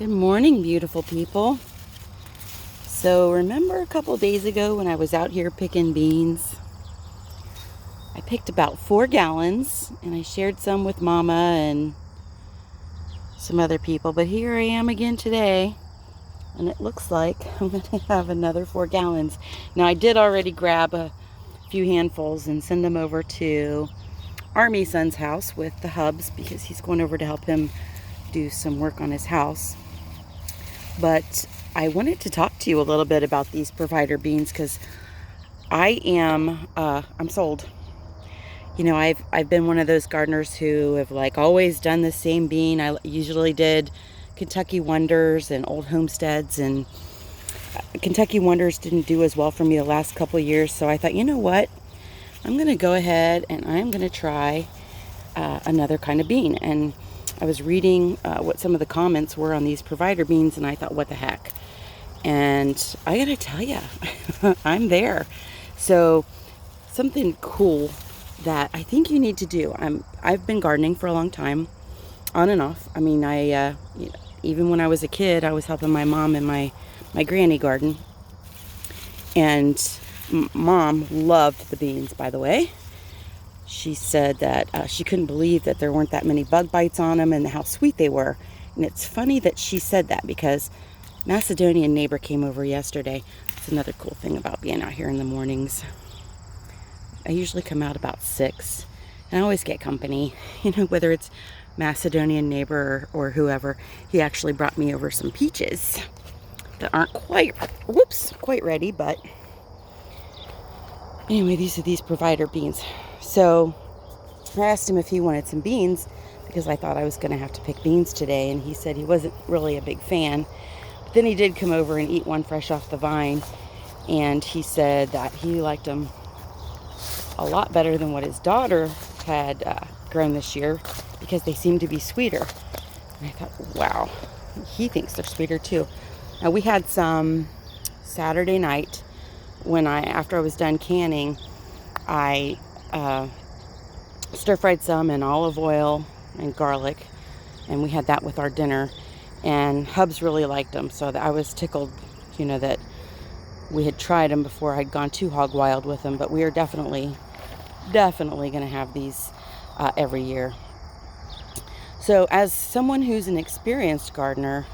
Good morning, beautiful people. So remember a couple days ago when I was out here picking beans? I picked about 4 gallons and I shared some with Mama and some other people. But here I am again today and it looks like I'm going to have another 4 gallons. Now I did already grab a few handfuls and send them over to Army Son's house with the hubs because he's going over to help him do some work on his house. But I wanted to talk to you a little bit about these provider beans because I'm sold. You know, I've been one of those gardeners who have like always done the same bean. I usually did Kentucky Wonders and Old Homesteads, and Kentucky Wonders didn't do as well for me the last couple of years. So I thought, you know what? I'm going to go ahead and I'm going to try another kind of bean. And I was reading what some of the comments were on these provider beans, and I thought, what the heck? And I gotta tell you, I'm there. So something cool that I think you need to do. I've been gardening for a long time, on and off. I mean, even when I was a kid, I was helping my mom in my granny garden, and Mom loved the beans, by the way. She said that she couldn't believe that there weren't that many bug bites on them and how sweet they were. And it's funny that she said that because Macedonian neighbor came over yesterday. It's another cool thing about being out here in the mornings. I usually come out about 6 and I always get company, you know, whether it's Macedonian neighbor or whoever. He actually brought me over some peaches that aren't quite ready, but anyway, these are these provider beans. So I asked him if he wanted some beans because I thought I was going to have to pick beans today, and he said he wasn't really a big fan. But then he did come over and eat one fresh off the vine, and he said that he liked them a lot better than what his daughter had grown this year because they seemed to be sweeter. And I thought, wow, he thinks they're sweeter too. Now, we had some Saturday night after I was done canning, I stir-fried some in olive oil and garlic, and we had that with our dinner, and Hubs really liked them, so I was tickled, you know, that we had tried them before I'd gone too hog wild with them. But we are definitely going to have these every year. So as someone who's an experienced gardener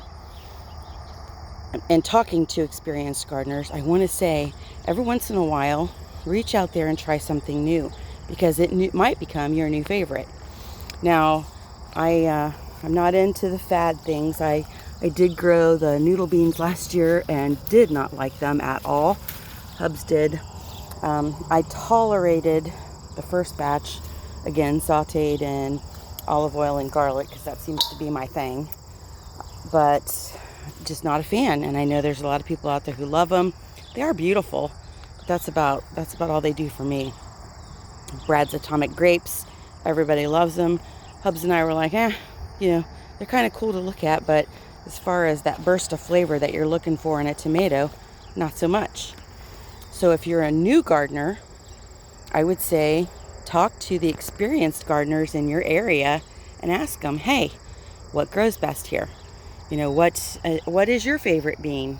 and talking to experienced gardeners, I want to say every once in a while reach out there and try something new, because it might become your new favorite. Now, I'm not into the fad things. I did grow the noodle beans last year and did not like them at all. Hubs did. I tolerated the first batch, again, sauteed in olive oil and garlic, because that seems to be my thing. But just not a fan. And I know there's a lot of people out there who love them. They are beautiful. That's about all they do for me. Brad's Atomic Grapes, everybody loves them. Hubs and I were like, you know, they're kind of cool to look at, but as far as that burst of flavor that you're looking for in a tomato, not so much. So if you're a new gardener, I would say talk to the experienced gardeners in your area and ask them, hey, what grows best here? You know, what is your favorite bean?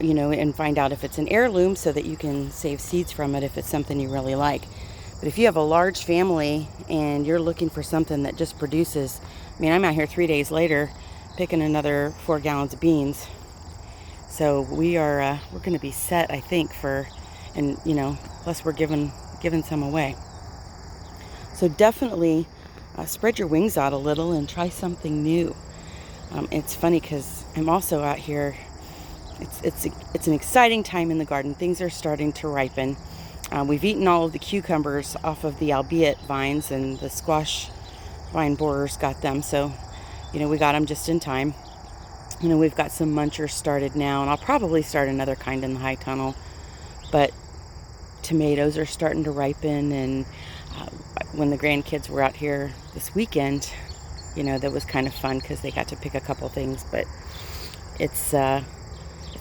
You know, and find out if it's an heirloom so that you can save seeds from it if it's something you really like. But if you have a large family and you're looking for something that just produces, I mean, I'm out here 3 days later picking another 4 gallons of beans. So we're going to be set, I think, and you know, plus we're giving some away. So definitely spread your wings out a little and try something new. It's funny because I'm also out here. It's an exciting time in the garden. Things are starting to ripen. We've eaten all of the cucumbers off of the albeit vines, and the squash vine borers got them. So, you know, we got them just in time. You know, we've got some munchers started now, and I'll probably start another kind in the high tunnel. But tomatoes are starting to ripen, and when the grandkids were out here this weekend, you know, that was kind of fun because they got to pick a couple things. But it's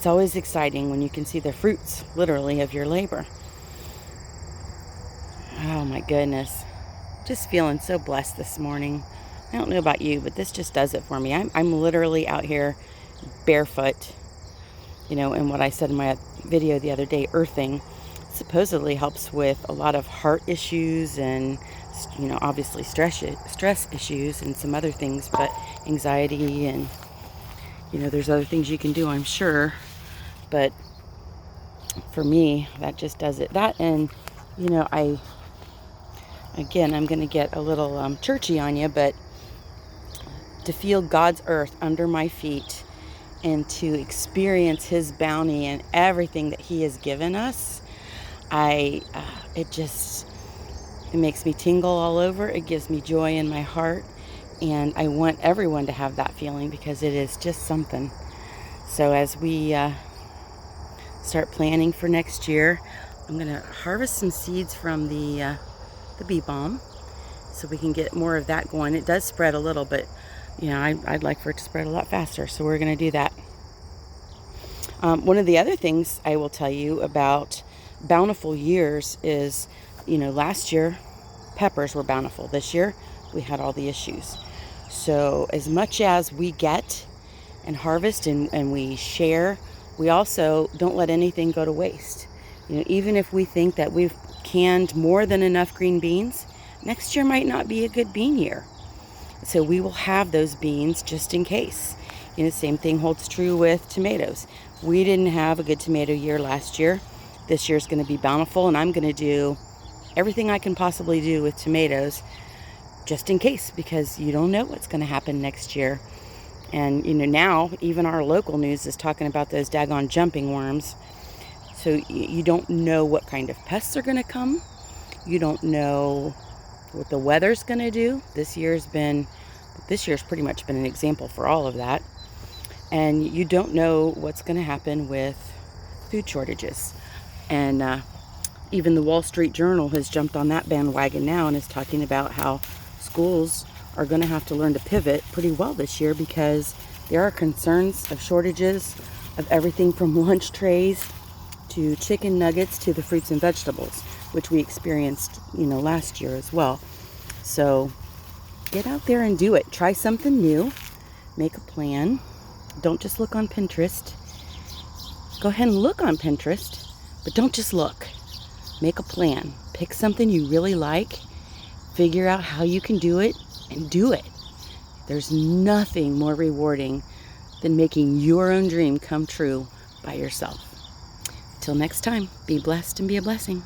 always exciting when you can see the fruits, literally, of your labor. Oh my goodness. Just feeling so blessed this morning. I don't know about you, but this just does it for me. I'm literally out here barefoot, and what I said in my video the other day, earthing, supposedly helps with a lot of heart issues and, obviously stress issues and some other things, but anxiety and, there's other things you can do, I'm sure. But for me, that just does it. That and, I'm going to get a little churchy on you, but to feel God's earth under my feet and to experience His bounty and everything that He has given us, it makes me tingle all over. It gives me joy in my heart, and I want everyone to have that feeling because it is just something. So as we start planning for next year, I'm going to harvest some seeds from the bee balm so we can get more of that going. It does spread a little, but I'd like for it to spread a lot faster, so we're going to do that. One of the other things I will tell you about bountiful years is, last year peppers were bountiful. This year we had all the issues. So as much as we get and harvest and we share, we also don't let anything go to waste. Even if we think that we've canned more than enough green beans, next year might not be a good bean year. So we will have those beans just in case. Same thing holds true with tomatoes. We didn't have a good tomato year last year. This year's going to be bountiful, and I'm going to do everything I can possibly do with tomatoes just in case, because you don't know what's going to happen next year. And, now even our local news is talking about those daggone jumping worms. So you don't know what kind of pests are going to come. You don't know what the weather's going to do. This year's pretty much been an example for all of that. And you don't know what's going to happen with food shortages. And even the Wall Street Journal has jumped on that bandwagon now and is talking about how schools are going to have to learn to pivot pretty well this year because there are concerns of shortages of everything from lunch trays to chicken nuggets to the fruits and vegetables, which we experienced, last year as well. So get out there and do it. Try something new. Make a plan. Don't just look on Pinterest. Go ahead and look on Pinterest, but don't just look. Make a plan. Pick something you really like. Figure out how you can do it and do it. There's nothing more rewarding than making your own dream come true by yourself. Till next time, be blessed and be a blessing.